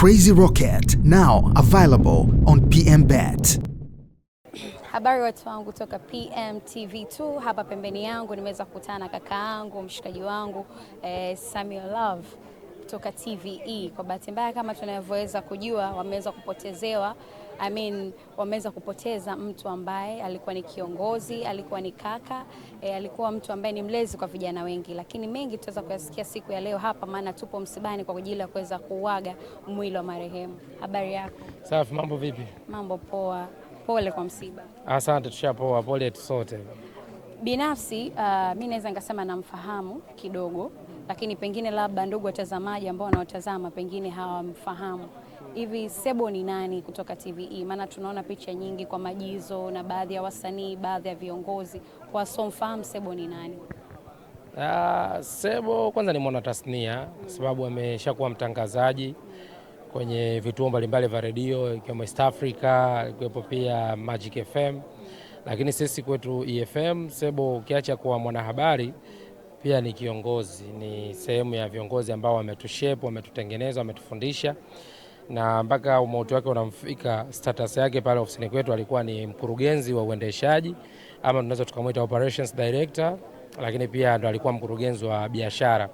Crazy Rocket, now available on PMBet. Habari watu wangu kutoka PMTV2. Hapa pembeni yangu nimeweza kukutana na kaka yangu, mshikaji wangu Samuel Love kutoka TVE. Kwa bahati mbaya kama tunavyoweza kujua, wameweza kupotezewa, wameweza kupoteza mtu ambaye alikuwa ni kiongozi, alikuwa ni kaka, alikuwa mtu ambaye ni mlezi kwa vijana wengi, lakini mengi tutaweza kuyasikia siku ya leo hapa, maana tupo msibani kwa ajili ya kuweza kuuaga mwili wa marehemu. Habari yako? Safi, mambo vipi? Mambo poa. Pole kwa msiba. Asante, tushapoa, pole sote. Binafsi mimi naweza nikasema namfahamu kidogo, lakini pengine labda ndugu watazamaji ambao wanaotazama pengine hawamfahamu. Hivi Sebo ni nani kutoka TVE? Maana tunaona picha nyingi kwa Majizo na baadhi ya wasanii, baadhi ya viongozi. Kwa somfahamu Sebo ni nani? Sebo kwanza ni mwana tasnia kwa sababu ameshakuwa mtangazaji kwenye vituo mbalimbali vya redio ikiwemo East Africa, ikiwepo pia Magic FM. Lakini sisi kwetu EFM, Sebo ukiacha kuwa mwanahabari pia ni kiongozi, ni sehemu ya viongozi ambao wametushape, wametutengeneza, wametufundisha, na mpaka umauti wake unamfika, status yake pale ofisini kwetu alikuwa ni mkurugenzi wa uendeshaji, ama tunaweza tukamwita operations director, lakini pia ndo alikuwa mkurugenzi wa biashara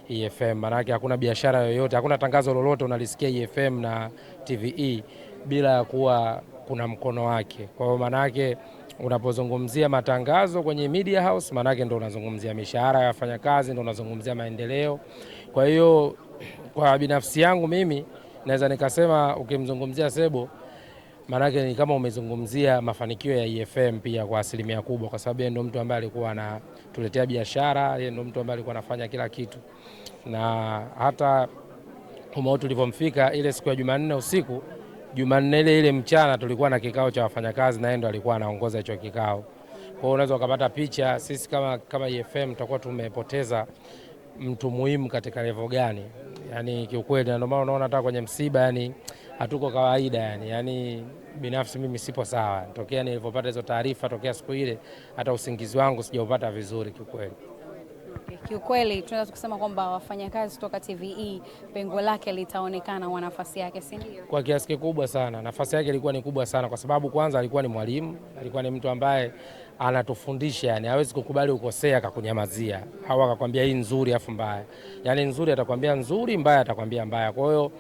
EFM. Maana hakuna biashara yoyote, hakuna tangazo lolote unalisikia EFM na TVE bila kuwa kuna mkono wake. Kwa hiyo maana yake unapozungumzia matangazo kwenye media house, maana yake ndo unazungumzia mishahara ya wafanyakazi, ndo unazungumzia maendeleo. Kwa hiyo kwa binafsi yangu mimi naweza nikasema ukimzungumzia Sebo maana yake ni kama umezungumzia mafanikio ya EFM pia kwa asilimia kubwa, kwa sababu yeye ndo mtu ambaye alikuwa anatuletea biashara, yeye ndo mtu ambaye alikuwa anafanya kila kitu. Na hata umauti ulivyomfika ile siku ya Jumanne usiku, Jumanne ile mchana tulikuwa na kikao cha wafanyakazi na yeye ndo alikuwa anaongoza hicho kikao. Kwa hiyo unaweza ukapata picha sisi kama EFM tutakuwa tumepoteza mtu muhimu katika level gani. Yani kiukweli ndio maana unaona hata kwenye msiba yani hatuko kawaida yani binafsi mimi sipo sawa. Tokea nilipopata hizo taarifa tokea siku ile hata usingizi wangu sijaupata vizuri kiukweli. Kiukweli tunaweza kusema kwamba wafanyakazi kutoka TVE pengo lake litaonekana wa nafasi yake, si ndio? Kwa kiasi kikubwa sana. Nafasi yake ilikuwa ni kubwa sana kwa sababu kwanza alikuwa ni mwalimu, alikuwa ni mtu ambaye anatufundisha, yani hawezi kukubali ukosea akakunyamazia au akakwambia hii nzuri afu mbaya. Yani nzuri atakwambia nzuri, mbaya atakwambia mbaya. Kwa hiyo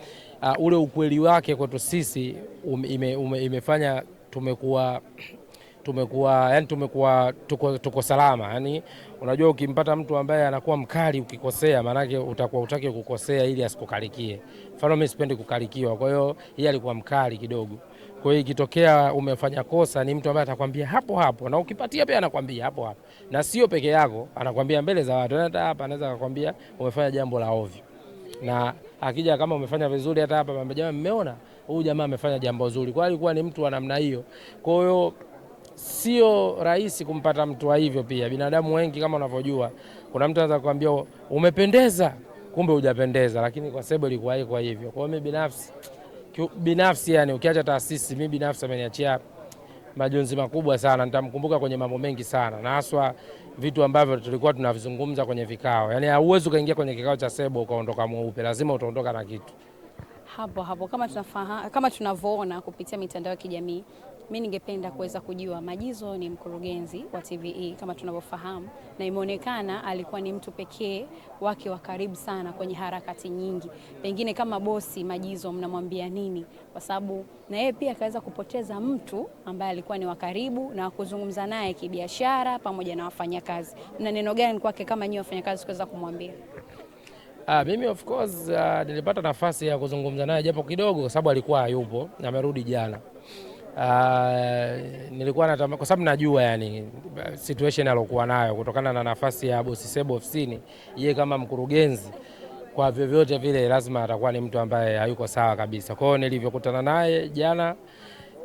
ule ukweli wake kwetu sisi imefanya tumekuwa tuko salama. Yani unajua ukimpata mtu ambaye anakuwa mkali ukikosea, maana yake utakuwa utaki kukosea ili asikukarikie. Mfano mimi sipendi kukarikiwa, kwa hiyo yeye alikuwa mkali kidogo. Kwa hiyo ikitokea umefanya kosa ni mtu ambaye atakwambia hapo hapo, na ukipatia pia anakwambia hapo hapo, na sio peke yako, anakwambia mbele za watu. Hata hapa anaweza kukwambia umefanya jambo la ovyo, na akija kama umefanya vizuri hata hapa jamaa mmeona huyu jamaa amefanya jambo zuri. Kwa hiyo alikuwa ni mtu wa namna hiyo. Kwa hiyo sio rahisi kumpata mtu wa hivyo. Pia binadamu wengi kama unavyojua, kuna mtu anaweza kukwambia umependeza kumbe hujapendeza, lakini kwa sababu ilikuwa kwa hivyo. Kwa hiyo mimi binafsi yani ukiacha taasisi, mimi binafsi ameniachia majonzi makubwa sana. Nitamkumbuka kwenye mambo mengi sana, na haswa vitu ambavyo tulikuwa tunavizungumza kwenye vikao. Yani hauwezi ukaingia kwenye kikao cha Sebo ukaondoka mweupe, lazima utaondoka na kitu. Hapo kama tunavyoona kupitia mitandao ya kijamii, mimi ningependa kuweza kujua, Majizo ni mkurugenzi wa TVE kama tunavyofahamu, na imeonekana alikuwa ni mtu pekee wake wa karibu sana kwenye harakati nyingi. Pengine kama bosi Majizo mnamwambia nini? Kwa sababu na yeye pia akaweza kupoteza mtu ambaye alikuwa ni wa karibu na kuzungumza naye kibiashara pamoja na wafanyakazi. Na neno gani kwake kama nyinyi wafanyakazi kuweza kumwambia? Mimi of course nilipata nafasi ya kuzungumza naye japo kidogo, kwa sababu alikuwa hayupo na amerudi jana. Nilikuwa natamani kwa sababu najua yani situation alokuwa nayo kutokana na nafasi ya bosi Sebo ofisini. Yeye kama mkurugenzi kwa vyovyote vile lazima atakuwa ni mtu ambaye hayuko sawa kabisa. Kwa hiyo nilivyokutana naye jana,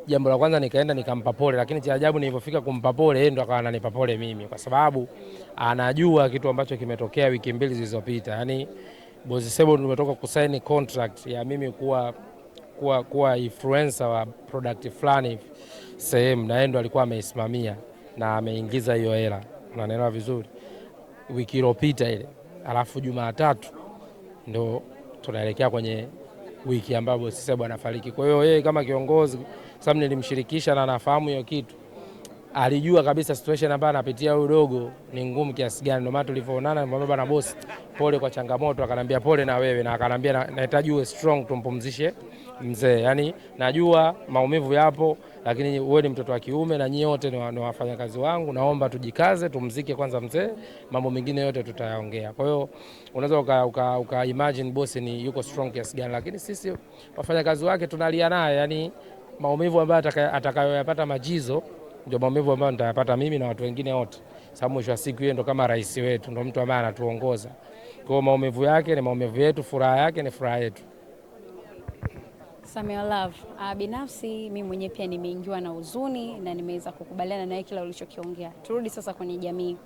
jambo la kwanza nikaenda nikampa pole, lakini cha ajabu nilipofika kumpa pole yeye ndo akawa ananipa pole mimi, kwa sababu anajua kitu ambacho kimetokea wiki mbili zilizopita. Yani bosi Sebo tumetoka kusaini contract ya mimi kuwa influencer wa product fulani sehemu, na yeye ndo alikuwa ameisimamia na ameingiza hiyo hela, unaelewa vizuri, wiki iliyopita ile. Alafu Jumatatu ndo tunaelekea kwenye wiki ambapo Boss Sebo anafariki. Kwa hiyo yeye kama kiongozi, sababu nilimshirikisha na anafahamu hiyo kitu, alijua kabisa situation ambayo anapitia huyo dogo ni ngumu kiasi gani. Ndio maana tulivyoonana nikamwambia bwana boss, pole kwa changamoto. Akanambia pole na wewe, na akanambia nahitaji uwe strong tumpumzishe mzee. Yani najua maumivu yapo, lakini wewe ni mtoto wa kiume na nyinyi wote ni wafanyakazi wangu, naomba tujikaze tumzike kwanza mzee, mambo mengine yote tutayaongea. Kwa hiyo unaweza uka imagine boss ni yuko strong kiasi gani, lakini sisi wafanyakazi wake tunalia naye, yani maumivu ambayo atakayoyapata Majizo ndio maumivu ambayo nitayapata mimi na watu wengine wote, sababu mwisho wa siku yeye ndo kama rais wetu, ndo mtu ambaye anatuongoza. Kwa hiyo maumivu yake ni maumivu yetu, furaha yake ni furaha yetu. Samia Love, binafsi mimi mwenyewe pia nimeingiwa na huzuni na nimeweza kukubaliana na kila ulichokiongea. Turudi sasa kwenye jamii.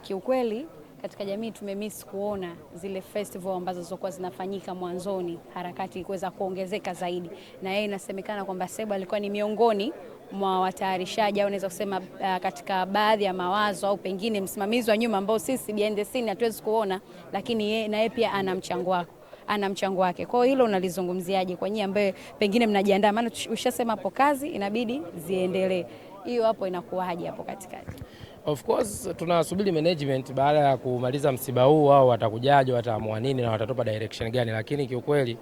Kiukweli katika jamii tumemiss kuona zile festival ambazo zilikuwa zinafanyika mwanzoni, harakati kuweza kuongezeka zaidi, na yeye inasemekana kwamba Sebo alikuwa ni miongoni mwa watayarishaji au naweza kusema katika baadhi ya mawazo au pengine msimamizi wa nyuma ambao sisi behind the scene hatuwezi kuona, lakini yeye pia ana mchango wake. Kwa hiyo hilo unalizungumziaje kwa nyinyi ambaye pengine mnajiandaa, maana ushasema hapo kazi inabidi ziendelee, hiyo hapo inakuwaje hapo katikati? Of course tunasubiri management baada ya kumaliza msiba huu, wao watakujaje, wataamua nini na watatupa direction gani, lakini kiukweli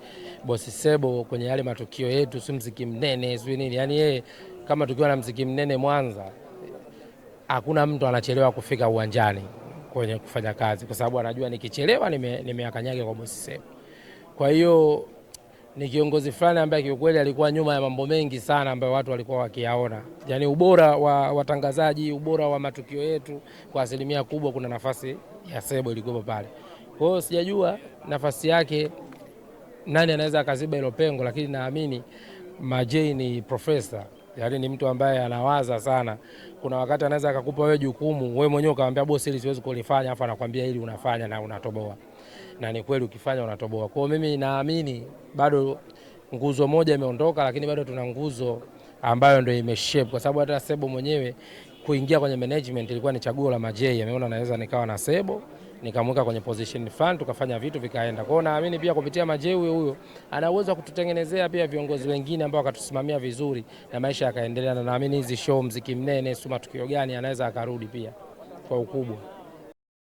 Boss Sebo kwenye yale matukio yetu, si mziki mnene si nini, yani yeye kama tukiwa na mziki mnene Mwanza, hakuna mtu anachelewa kufika uwanjani kwenye kufanya kazi, kwa sababu anajua nikichelewa nimeakanyage kwa Boss Sebo. Kwa hiyo ni kiongozi fulani ambaye kiukweli alikuwa nyuma ya mambo mengi sana ambayo watu walikuwa wakiyaona. Yaani ubora wa watangazaji, ubora wa matukio yetu kwa asilimia kubwa kuna nafasi ya Sebo ilikuwa pale. Kwa hiyo sijajua nafasi yake nani anaweza akaziba hilo pengo, lakini naamini Majay ni profesa. Yaani ni mtu ambaye anawaza sana. Kuna wakati anaweza akakupa wewe jukumu, wewe mwenyewe ukamwambia boss hili siwezi kulifanya, afa anakuambia hili unafanya na unatoboa. Na ni kweli ukifanya unatoboa. Kwa hiyo mimi naamini bado nguzo moja imeondoka, lakini bado tuna nguzo ambayo ndio imeshape, kwa sababu hata Sebo mwenyewe kuingia kwenye management ilikuwa ni chaguo la Majay. Ameona naweza nikawa na Sebo, nikamweka kwenye position fulani, tukafanya vitu vikaenda. Kwa hiyo naamini pia kupitia Majay huyo ana uwezo kututengenezea pia viongozi wengine ambao wakatusimamia vizuri na maisha yakaendelea, na naamini hizi show mziki mnene, suma tukio gani anaweza akarudi pia kwa ukubwa.